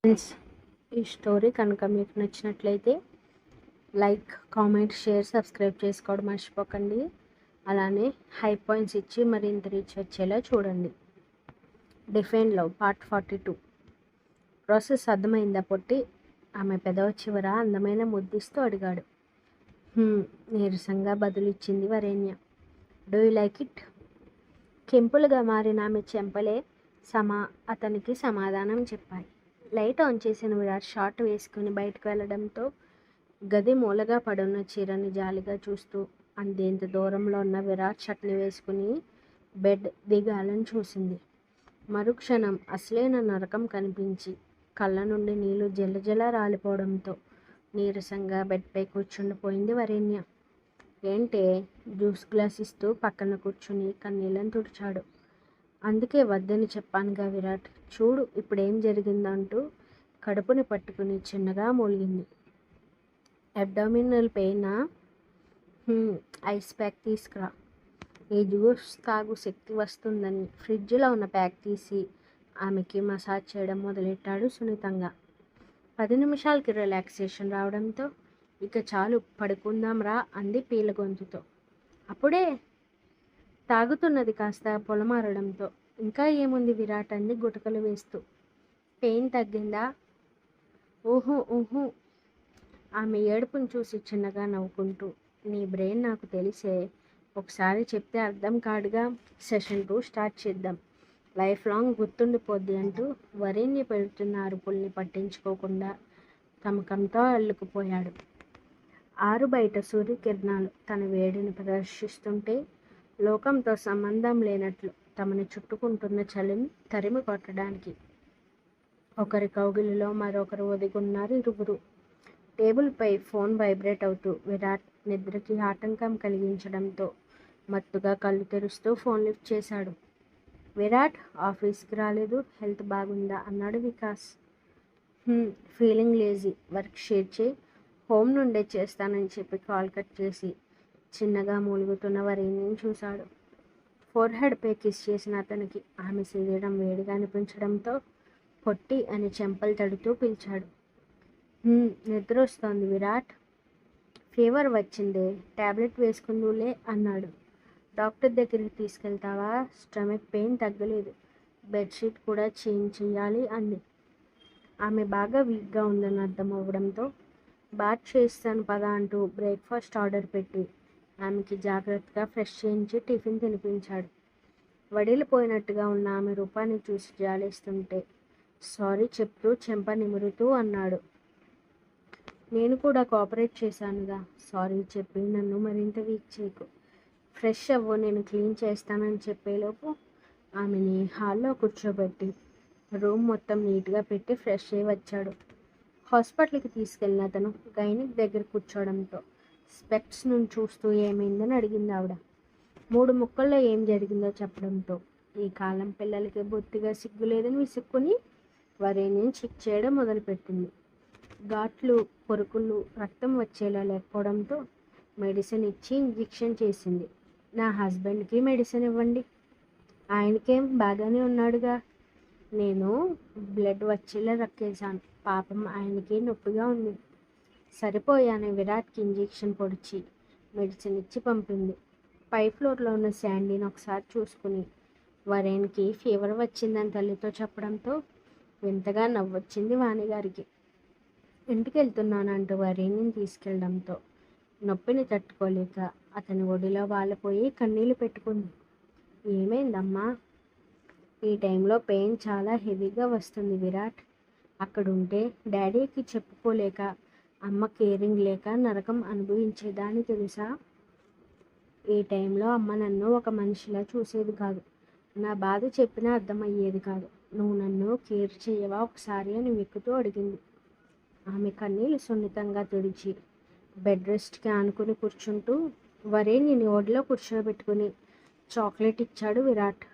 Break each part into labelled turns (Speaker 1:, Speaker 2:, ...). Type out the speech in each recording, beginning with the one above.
Speaker 1: Friends, ఈ story కనుక మీకు నచ్చినట్లయితే లైక్, కామెంట్, షేర్, సబ్స్క్రైబ్ చేసుకోవడం మర్చిపోకండి. అలానే హై పాయింట్స్ ఇచ్చి మరింత రీచ్ వచ్చేలా చూడండి. Define love part 42. ప్రాసెస్ అర్థమైందా పొట్టి? ఆమె పెదవ చివర అందమైన ముద్దిస్తూ అడిగాడు. నీరసంగా బదులిచ్చింది Varenya. Do you like it? కెంపులుగా మారిన ఆమె చెంపలే అతనికి సమాధానం చెప్పాయి. లైట్ ఆన్ చేసిన విరాట్ షార్ట్ వేసుకుని బయటకు వెళ్ళడంతో గది మూలగా పడున్న చీరని జాలిగా చూస్తూ అంతేంత దూరంలో ఉన్న విరాట్ షర్ట్ని వేసుకుని బెడ్ దిగాలని చూసింది. మరుక్షణం అసలైన నరకం కనిపించి కళ్ళ నుండి నీళ్లు జలజల రాలిపోవడంతో నీరసంగా బెడ్పై కూర్చుండిపోయింది వరేణ్య. ఏంటే? జ్యూస్ గ్లాస్ ఇస్తూ పక్కన కూర్చుని కన్నీళ్ళని తుడిచాడు. అందుకే వద్దని చెప్పానుగా విరాట్, చూడు ఇప్పుడేం జరిగిందంటూ కడుపుని పట్టుకుని చిన్నగా మూలిగింది. అబ్డామినల్ పెయినా? ఐస్ ప్యాక్ తీసుకురా. ఈ జ్యూస్ తాగు శక్తి వస్తుందని ఫ్రిడ్జ్లో ఉన్న ప్యాక్ తీసి ఆమెకి మసాజ్ చేయడం మొదలెట్టాడు సున్నితంగా. 10 నిమిషాలకి రిలాక్సేషన్ రావడంతో ఇక చాలు పడుకుందాం రా అంది పీల గొంతుతో. అప్పుడే? తాగుతున్నది కాస్త పొలమారడంతో ఇంకా ఏముంది విరాట్ అంది గుటకలు వేస్తూ. పెయిన్ తగ్గిందా? ఊహు ఊహు. ఆమె ఏడుపును చూసి చిన్నగా నవ్వుకుంటూ, నీ బ్రెయిన్ నాకు తెలిసే, ఒకసారి చెప్తే అర్థం కాడుగా. సెషన్ 2 స్టార్ట్ చేద్దాం, లైఫ్ లాంగ్ గుర్తుండిపోద్ది అంటూ వరేణ్య పెడుతున్న అరుపుల్ని పట్టించుకోకుండా తమకంతో అల్లుకుపోయాడు. ఆరు బయట సూర్యకిరణాలు తన వేడిని ప్రదర్శిస్తుంటే లోకంతో సంబంధం లేనట్లు తమని చుట్టుకుంటున్న చలిని తరిమి కొట్టడానికి ఒకరి కౌగిలిలో మరొకరు ఒదిగున్నారు ఇరువురు. టేబుల్పై ఫోన్ వైబ్రేట్ అవుతూ విరాట్ నిద్రకి ఆటంకం కలిగించడంతో మత్తుగా కళ్ళు తెరుస్తూ ఫోన్ లిఫ్ట్ చేశాడు. విరాట్, ఆఫీస్కి రాలేదు, హెల్త్ బాగుందా అన్నాడు Vikas. Feeling lazy, work share చేయి, హోమ్ నుండే చేస్తానని చెప్పి కాల్ కట్ చేసి చిన్నగా మూలుగుతున్న వరేణ్యని చూశాడు. ఫోర్హెడ్పై కిస్ చేసిన అతనికి ఆమె శరీరం వేడిగా అనిపించడంతో పొట్టి అని చెంపలు తడుతూ పిలిచాడు. నిద్ర వస్తోంది విరాట్. ఫీవర్ వచ్చిందే, టాబ్లెట్ వేసుకుందులే అన్నాడు. డాక్టర్ దగ్గరికి తీసుకెళ్తావా? స్టమక్ పెయిన్ తగ్గలేదు, బెడ్షీట్ కూడా చేంజ్ చెయ్యాలి అంది. ఆమె బాగా వీక్గా ఉందని అర్థం అవ్వడంతో బాత్ చేస్తాను పదా అంటూ బ్రేక్ఫాస్ట్ ఆర్డర్ పెట్టి ఆమెకి జాగ్రత్తగా ఫ్రెష్ చేయించి టిఫిన్ తినిపించాడు. వడిలిపోయినట్టుగా ఉన్న ఆమె రూపాన్ని చూసి జాలేస్తుంటే సారీ చెప్తూ చెంప నిమురుతూ అన్నాడు. నేను కూడా కోఆపరేట్ చేశానుగా, సారీ చెప్పి నన్ను మరింత వీక్ చేయకు. ఫ్రెష్ అవ్వు, నేను క్లీన్ చేస్తానని చెప్పేలోపు ఆమెని హాల్లో కూర్చోబెట్టి రూమ్ మొత్తం నీట్గా పెట్టి ఫ్రెష్ అయ్యి వచ్చాడు. హాస్పిటల్కి తీసుకెళ్ళిన అతను గైనిక్ దగ్గర కూర్చోవడంతో స్పెక్ట్స్ నుంచి చూస్తూ ఏమైందని అడిగింది ఆవిడ. 3 ముక్కల్లో ఏం జరిగిందో చెప్పడంతో ఈ కాలం పిల్లలకి బొత్తిగా సిగ్గు లేదని విసుక్కుని వరేణ్యం చెక్ చేయడం మొదలుపెట్టింది. ఘాట్లు, పొరుకులు, రక్తం వచ్చేలా లేకపోవడంతో మెడిసిన్ ఇచ్చి ఇంజెక్షన్ చేసింది. నా హస్బెండ్కి మెడిసిన్ ఇవ్వండి, ఆయనకేం బాగానే ఉన్నాడుగా. నేను బ్లడ్ వచ్చేలా రక్కేశాను, పాపం ఆయనకి నొప్పిగా ఉంది. సరిపోయాను. విరాట్కి ఇంజెక్షన్ పొడిచి మెడిసిన్ ఇచ్చి పంపింది. పై ఫ్లోర్లో ఉన్న శాండీని ఒకసారి చూసుకుని వరేణ్కి ఫీవర్ వచ్చిందని తల్లితో చెప్పడంతో వింతగా నవ్వొచ్చింది వాణిగారికి. ఇంటికి వెళ్తున్నానంటూ వరేణ్ని తీసుకెళ్లడంతో నొప్పిని తట్టుకోలేక అతని ఒడిలో వాలిపోయి కన్నీళ్లు పెట్టుకుంది. ఏమైందమ్మా? ఈ టైంలో పెయిన్ చాలా హెవీగా వస్తుంది విరాట్. అక్కడుంటే డాడీకి చెప్పుకోలేక, అమ్మ కేరింగ్ లేక నరకం అనుభవించేదాన్ని తెలుసా. ఈ టైంలో అమ్మ నన్ను ఒక మనిషిలా చూసేది కాదు, నా బాధ చెప్పినా అర్థమయ్యేది కాదు. నువ్వు నన్ను కేర్ చేయవా ఒకసారి అని వెక్కుతూ అడిగింది. ఆమె కన్నీళ్ళు సున్నితంగా తుడిచి బెడ్ రెస్ట్కి ఆనుకుని కూర్చుంటూ వరేణ్యని ఒడిలో కూర్చోబెట్టుకుని చాక్లెట్ ఇచ్చాడు విరాట్.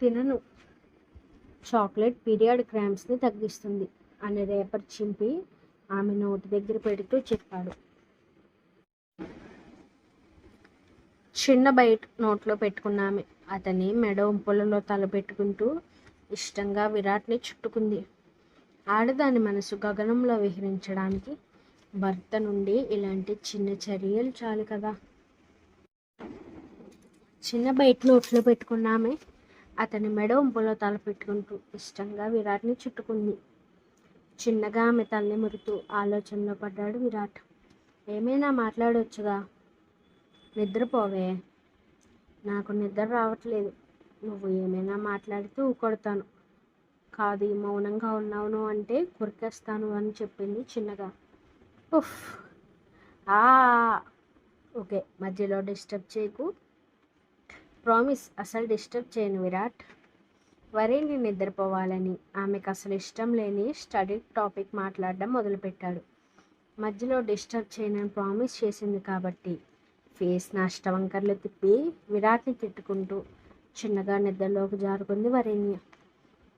Speaker 1: తినను, చాక్లెట్ పీరియడ్ క్రాంప్స్ని తగ్గిస్తుంది అని రేపర్ చింపి ఆమె నోటి దగ్గర పెడుతూ చెప్పాడు. చిన్న బైట్ నోట్లో పెట్టుకున్న ఆమె అతని మెడ ఉంపులలో తల పెట్టుకుంటూ ఇష్టంగా విరాట్ని చుట్టుకుంది. ఆడదాని మనసు గగనంలో విహరించడానికి భర్త నుండి ఇలాంటి చిన్న చర్యలు చాలు కదా. చిన్న బయట నోట్లో పెట్టుకున్నామే అతని మెడ వంపులో తల పెట్టుకుంటూ ఇష్టంగా విరాట్ని చుట్టుకుంది. చిన్నగా ఆమె తల్లి మురుతూ ఆలోచనలో పడ్డాడు విరాట్. ఏమైనా మాట్లాడొచ్చుగా. నిద్రపోవే. నాకు నిద్ర రావట్లేదు. నువ్వు ఏమైనా మాట్లాడితే కొడతాను. కాదు మౌనంగా ఉన్నావును అంటే కొరికేస్తాను అని చెప్పింది చిన్నగా. ఉఫ్. ఆ ఓకే, మధ్యలో డిస్టర్బ్ చేయకు. ప్రామిస్ అసలు డిస్టర్బ్ చేయను విరాట్. వరేణ్ణి నిద్రపోవాలని ఆమెకు అసలు ఇష్టం లేని స్టడీ టాపిక్ మాట్లాడడం మొదలుపెట్టాడు. మధ్యలో డిస్టర్బ్ చేయనని ప్రామిస్ చేసింది కాబట్టి ఫేస్ నాష్టవంకర్లు తిప్పి విరాట్ని తిట్టుకుంటూ చిన్నగా నిద్రలోకి జారుకుంది వరేణ్య.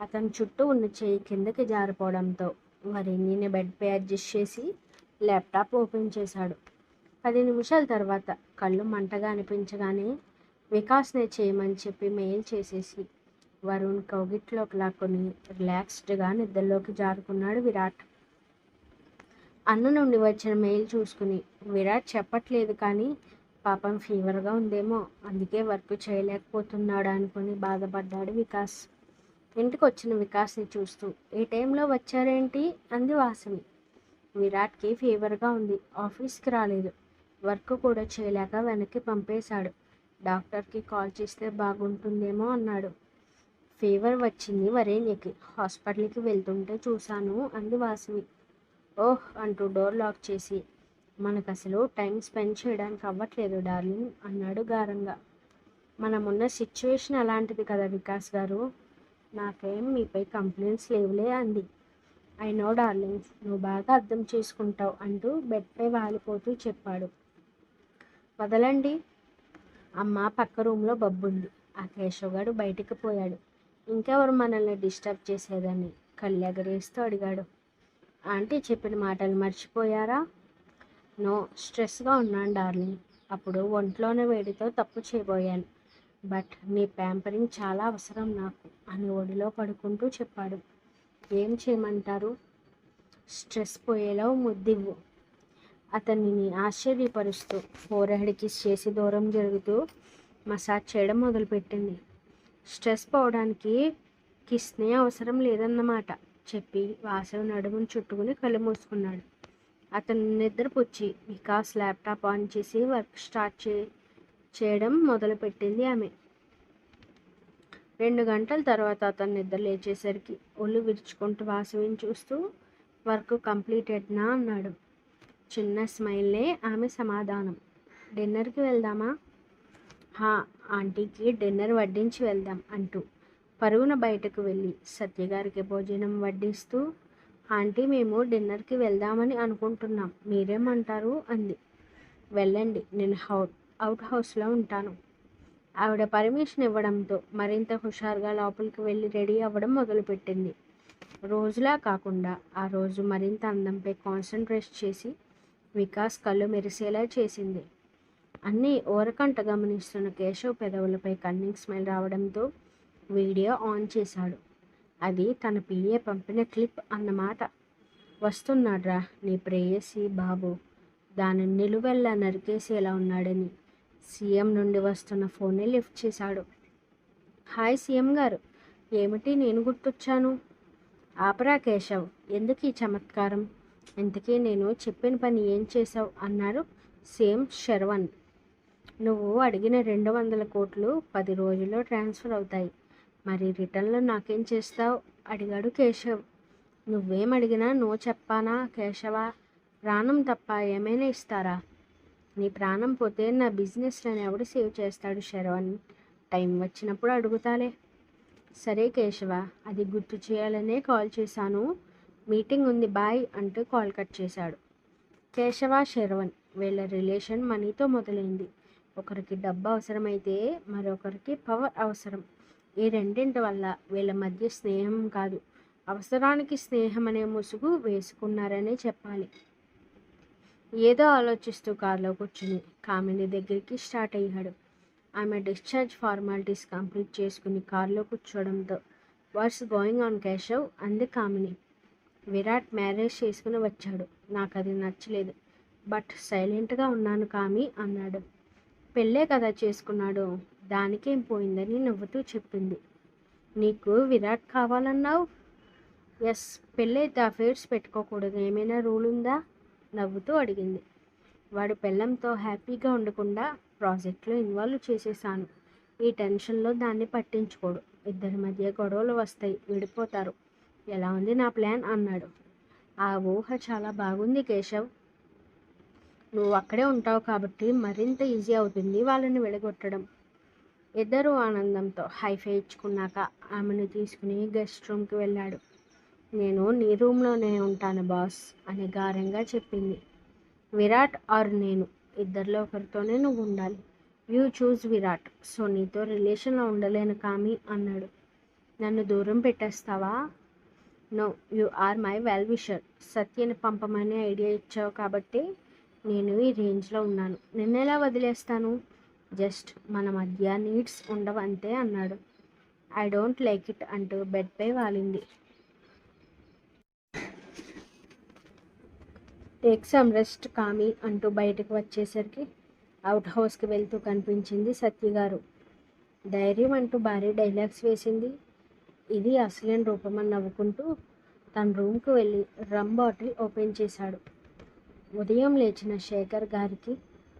Speaker 1: అతని చుట్టూ ఉన్న చేయి కిందకి జారిపోవడంతో వరేణ్యని బెడ్పై అడ్జస్ట్ చేసి ల్యాప్టాప్ ఓపెన్ చేశాడు. 10 నిమిషాల తర్వాత కళ్ళు మంటగా అనిపించగానే వికాస్నే చేయమని చెప్పి మెయిల్ చేసేసి వరుణ్ కౌగిట్లోకి లాక్కొని రిలాక్స్డ్గా నిద్రలోకి జారుకున్నాడు విరాట్. అన్న నుండి వచ్చిన మెయిల్ చూసుకుని విరాట్ చెప్పట్లేదు కానీ పాపం ఫీవర్గా ఉందేమో అందుకే వర్క్ చేయలేకపోతున్నాడు అనుకుని బాధపడ్డాడు వికాస్. ఇంటికి వచ్చిన వికాస్ని చూస్తూ ఏ టైంలో వచ్చారేంటి అంది వాసవి. విరాట్కి ఫీవర్గా ఉంది, ఆఫీస్కి రాలేదు, వర్క్ కూడా చేయలేక వెనక్కి పంపేశాడు. డాక్టర్కి కాల్ చేస్తే బాగుంటుందేమో అన్నాడు. ఫీవర్ వచ్చింది వరేణ్యకి, హాస్పిటల్కి వెళ్తుంటే చూశాను అంది వాసవి. ఓహ్ అంటూ డోర్ లాక్ చేసి మనకు అసలు టైం స్పెండ్ చేయడానికి అవ్వట్లేదు డార్లింగ్ అన్నాడు గారంగా. మనమున్న సిచ్యువేషన్ అలాంటిది కదా వికాస్ గారు. నాకేం మీపై కంప్లైంట్స్ లేవులే అంది. ఐ నో డార్లింగ్, నువ్వు బాగా అర్థం చేసుకుంటావు అంటూ బెడ్పై వాలిపోతూ చెప్పాడు. వదలండి. అమ్మ పక్క రూమ్లో బబ్బుంది. ఆ కేశవగాడు బయటికి పోయాడు. ఇంకెవరు మనల్ని డిస్టర్బ్ చేసేదని కళ్ళెగరేస్తూ అడిగాడు. ఆంటీ చెప్పిన మాటలు మర్చిపోయారా? నో, స్ట్రెస్గా ఉన్నాను డార్లింగ్. అప్పుడు ఒంట్లోనే వేడితో తప్పు చేయబోయాను. బట్ నీ ప్యాంపరింగ్ చాలా అవసరం నాకు అని ఒడిలో పడుకుంటూ చెప్పాడు. ఏం చేయమంటారు? స్ట్రెస్ పోయేలా ముద్దివ్వు. అతనిని ఆశ్చర్యపరుస్తూ ఫోర్హెడ్ కిస్ చేసి దూరం జరుగుతూ మసాజ్ చేయడం మొదలుపెట్టింది. స్ట్రెస్ పోవడానికి కిస్నే అవసరం లేదన్నమాట చెప్పి వాసవి నడుమును చుట్టుకుని కళ్ళు మూసుకున్నాడు. అతను నిద్రపుచ్చి వికాస్ ల్యాప్టాప్ ఆన్ చేసి వర్క్ స్టార్ట్ చేయడం మొదలుపెట్టింది ఆమె. 2 గంటల తర్వాత అతను నిద్ర లేచేసరికి ఒళ్ళు విరుచుకుంటూ వాసవిని చూస్తూ వర్క్ కంప్లీటెడ్నా అన్నాడు. చిన్న స్మైల్నే ఆమె సమాధానం. డిన్నర్కి వెళ్దామా? హా, ఆంటీకి డిన్నర్ వడ్డించి వెళ్దాం అంటూ పరుగున బయటకు వెళ్ళి సత్యగారికి భోజనం వడ్డిస్తూ ఆంటీ మేము డిన్నర్కి వెళ్దామని అనుకుంటున్నాం, మీరేమంటారు అంది. వెళ్ళండి, నేను అవుట్ హౌస్లో ఉంటాను. ఆవిడ పర్మిషన్ ఇవ్వడంతో మరింత హుషారుగా లోపలికి వెళ్ళి రెడీ అవ్వడం మొదలుపెట్టింది. రోజులా కాకుండా ఆ రోజు మరింత అందంపై కాన్సన్ట్రేట్ చేసి వికాస్ కళ్ళు మెరిసేలా చేసింది. అన్నీ ఓరకంట గమనిస్తున్న కేశవ్ పెదవులపై కన్నింగ్ స్మైల్ రావడంతో వీడియో ఆన్ చేశాడు. అది తన పిఏ పంపిన క్లిప్ అన్నమాట. వస్తున్నాడ్రా నీ ప్రేయసి బాబు, దాని నిలువెల్లా నరికేసేలా ఉన్నాడని సీఎం నుండి వస్తున్న ఫోన్ని లిఫ్ట్ చేశాడు. హాయ్ సీఎం గారు, ఏమిటి నేను గుర్తొచ్చాను? ఆపరా కేశవ్, ఎందుకు ఈ చమత్కారం? ఇంతకీ నేను చెప్పిన పని ఏం చేశావు అన్నారు సీఎం శరవణ్. నువ్వు అడిగిన 200 కోట్లు 10 రోజుల్లో ట్రాన్స్ఫర్ అవుతాయి. మరి రిటర్న్లో నాకేం చేస్తావు అడిగాడు కేశవ్. నువ్వేం అడిగినా నో చెప్పానా కేశవ? ప్రాణం తప్ప ఏమైనా ఇస్తారా? నీ ప్రాణం పోతే నా బిజినెస్లను ఎవడు సేవ్ చేస్తాడు శరవణ్? టైం వచ్చినప్పుడు అడుగుతాలే. సరే కేశవ, అది గుర్తు చేయాలనే కాల్ చేశాను. మీటింగ్ ఉంది, బాయ్ అంటూ కాల్ కట్ చేశాడు. కేశవ శరవణ్ వీళ్ళ రిలేషన్ మనీతో మొదలైంది. ఒకరికి డబ్బు అవసరమైతే మరొకరికి పవర్ అవసరం. ఈ రెండింటి వల్ల వీళ్ళ మధ్య స్నేహం కాదు, అవసరానికి స్నేహం అనే ముసుగు వేసుకున్నారనే చెప్పాలి. ఏదో ఆలోచిస్తూ కారులో కూర్చుని కామిని దగ్గరికి స్టార్ట్ అయ్యాడు. ఆమె డిశ్చార్జ్ ఫార్మాలిటీస్ కంప్లీట్ చేసుకుని కారులో కూర్చోవడంతో వాట్స్ గోయింగ్ ఆన్ కేశవ్ అంది కామిని. విరాట్ మ్యారేజ్ చేసుకుని వచ్చాడు. నాకు అది నచ్చలేదు. బట్ సైలెంట్గా ఉన్నాను కామి అన్నాడు. పెళ్ళే కదా చేసుకున్నాడు, దానికేం పోయిందని నవ్వుతూ చెప్పింది. నీకు విరాట్ కావాలన్నావు? ఎస్. పెళ్ళైతే అఫేర్స్ పెట్టుకోకూడదు, ఏమైనా రూల్ ఉందా? నవ్వుతూ అడిగింది. వాడు పెళ్ళంతో హ్యాపీగా ఉండకుండా ప్రాజెక్ట్లో ఇన్వాల్వ్ చేసేసాను. ఈ టెన్షన్లో దాన్ని పట్టించుకోడు. ఇద్దరి మధ్య గొడవలు వస్తాయి, విడిపోతారు. ఎలా ఉంది నా ప్లాన్ అన్నాడు. ఆ ఊహ చాలా బాగుంది కేశవ్. నువ్వు అక్కడే ఉంటావు కాబట్టి మరింత ఈజీ అవుతుంది వాళ్ళని విడగొట్టడం. ఇద్దరూ ఆనందంతో హైఫై ఇచ్చుకున్నాక ఆమెను తీసుకుని గెస్ట్ రూమ్కి వెళ్ళాడు. నేను నీ రూమ్లోనే ఉంటాను బాస్ అని గారంగా చెప్పింది. విరాట్ ఆర్ నేను, ఇద్దరిలో ఒకరితోనే నువ్వు ఉండాలి. You choose Virat. సో నీతో రిలేషన్లో ఉండలేను కామి అన్నాడు. నన్ను దూరం పెట్టేస్తావా? No, you are my well wisher. సత్యని పంపమని ఐడియా ఇచ్చావు కాబట్టి నేను ఈ రేంజ్లో ఉన్నాను. నిన్నెలా వదిలేస్తాను? జస్ట్ మన మధ్య నీడ్స్ ఉండవంతే అన్నాడు. ఐ డోంట్ లైక్ ఇట్ అంటూ బెడ్పై వాలింది. టేక్ సమ్ రెస్ట్ కామి అంటూ బయటకు వచ్చేసరికి అవుట్ హౌస్కి వెళ్తూ కనిపించింది సత్యగారు. ధైర్యం అంటూ భారీ డైలాగ్స్ వేసింది. ఇది అసలైన రూపమని నవ్వుకుంటూ తన రూమ్కి వెళ్ళి రమ్ బాటిల్ ఓపెన్ చేశాడు. ఉదయం లేచిన శేఖర్ గారికి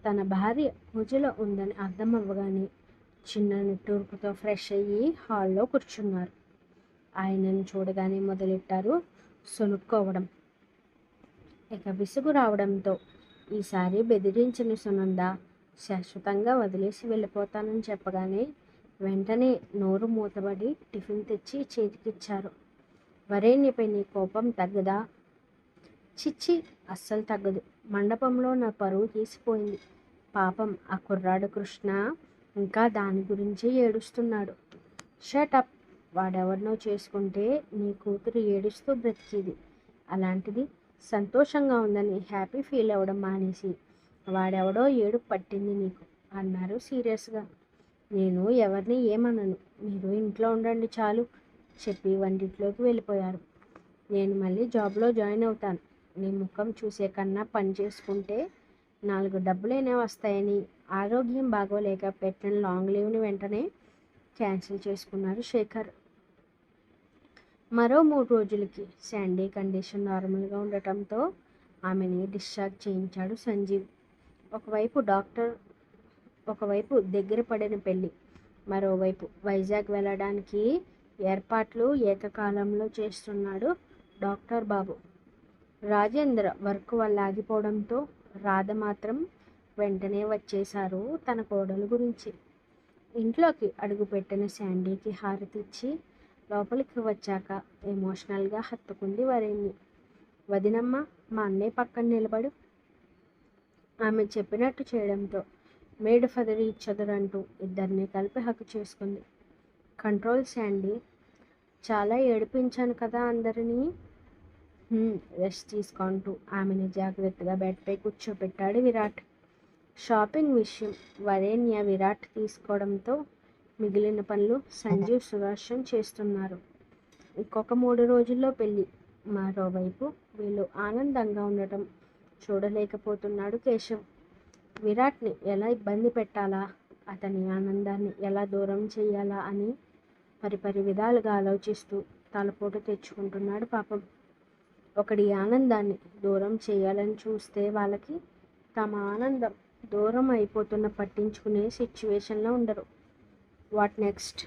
Speaker 1: తన భార్య పూజలో ఉందని అర్థం అవ్వగానే చిన్న నిట్టూర్పుతో ఫ్రెష్ అయ్యి హాల్లో కూర్చున్నారు. ఆయనను చూడగానే మొదలెట్టారు సొనుక్కోవడం. ఇక విసుగు రావడంతో ఈసారి బెదిరించిన సునంద శాశ్వతంగా వదిలేసి వెళ్ళిపోతానని చెప్పగానే వెంటనే నోరు మూతబడి టిఫిన్ తెచ్చి చేతికిచ్చారు. వరేణ్యపై నీ కోపం తగ్గదా? చిచ్చి, అస్సలు తగ్గదు. మండపంలో నా పరువు తీసిపోయింది. పాపం ఆ కుర్రాడు కృష్ణ ఇంకా దాని గురించే ఏడుస్తున్నాడు. షటప్. వాడెవరినో చేసుకుంటే నీ కూతురు ఏడుస్తూ బ్రతికేది. అలాంటిది సంతోషంగా ఉందని హ్యాపీ ఫీల్ అవ్వడం మానేసి వాడెవడో ఏడుపు పట్టింది నీకు అన్నారు సీరియస్గా. నేను ఎవరిని ఏమనను, మీరు ఇంట్లో ఉండండి చాలు చెప్పి వంటింట్లోకి వెళ్ళిపోయారు. నేను మళ్ళీ జాబ్లో జాయిన్ అవుతాను. నీ ముఖం చూసే కన్నా పని చేసుకుంటే 4 డబ్బులైనా వస్తాయని ఆరోగ్యం బాగోలేక పెట్టిన లాంగ్ లీవ్ని వెంటనే క్యాన్సిల్ చేసుకున్నారు శేఖర్. మరో 3 రోజులకి శాండీ కండిషన్ నార్మల్గా ఉండటంతో ఆమెని డిశ్చార్జ్ చేయించాడు సంజీవ్. ఒకవైపు డాక్టర్, ఒకవైపు దగ్గర పడిన పెళ్ళి, మరోవైపు వైజాగ్ వెళ్ళడానికి ఏర్పాట్లు ఏకకాలంలో చేస్తున్నాడు డాక్టర్ బాబు. రాజేంద్ర వర్క్ వల్ల ఆగిపోవడంతో రాధ మాత్రం వెంటనే వచ్చేశారు తన కోడలు గురించి. ఇంట్లోకి అడుగుపెట్టిన శాండీకి హారతిచ్చి లోపలికి వచ్చాక ఎమోషనల్గా హత్తుకుంది వరేణ్య. వదినమ్మ, మా అన్నయ్య పక్కన నిలబడు. ఆమె చెప్పినట్టు చేయడంతో మేడ్ ఫర్ ఈచ్ అదర్ అంటూ ఇద్దరిని కలిపి హక్కు చేసుకుంది. Control Sandy. చాలా ఏడిపించాను కదా అందరినీ. రెస్ట్ తీసుకుంటూ ఆమెను జాగ్రత్తగా బెడ్పై కూర్చోపెట్టాడు విరాట్. షాపింగ్ విషయం వరేణ్య విరాట్ తీసుకోవడంతో మిగిలిన పనులు సంజీవ్ సుదర్శన్ చేస్తున్నారు. ఇంకొక 3 రోజుల్లో పెళ్ళి. మరోవైపు వీళ్ళు ఆనందంగా ఉండటం చూడలేకపోతున్నాడు కేశవ్. విరాట్ని ఎలా ఇబ్బంది పెట్టాలా, అతని ఆనందాన్ని ఎలా దూరం చేయాలా అని పరిపరి విధాలుగా ఆలోచిస్తూ తలపోటు తెచ్చుకుంటున్నాడు పాపం. ఒకడి ఆనందాన్ని దూరం చేయాలని చూస్తే వాళ్ళకి తమ ఆనందం దూరం అయిపోతున్న పట్టించుకునే సిచ్యువేషన్లో ఉండరు. What next?